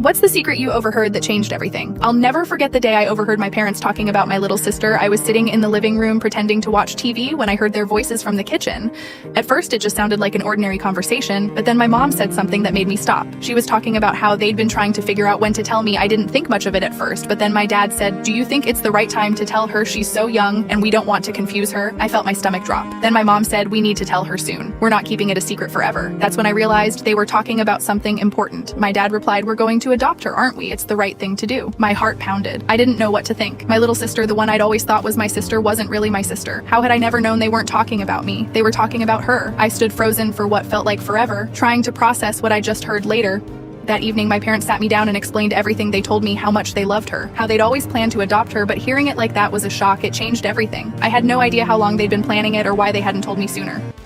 What's the secret you overheard that changed everything? I'll never forget the day I overheard my parents talking about my little sister. I was sitting in the living room pretending to watch TV when I heard their voices from the kitchen. At first, it just sounded like an ordinary conversation, but then my mom said something that made me stop. She was talking about how they'd been trying to figure out when to tell me. I didn't think much of it at first, but then my dad said, "Do you think it's the right time to tell her? She's so young and we don't want to confuse her." I felt my stomach drop. Then my mom said, "We need to tell her soon. We're not keeping it a secret forever." That's when I realized they were talking about something important. My dad replied, "We're going to adopt her, aren't we? It's the right thing to do." My heart pounded. I didn't know what to think. My little sister, the one I'd always thought was my sister, wasn't really my sister. How had I never known they weren't talking about me? They were talking about her. I stood frozen for what felt like forever, trying to process what I just heard later. That evening, my parents sat me down and explained everything. They told me how much they loved her, how they'd always planned to adopt her, but hearing it like that was a shock. It changed everything. I had no idea how long they'd been planning it or why they hadn't told me sooner.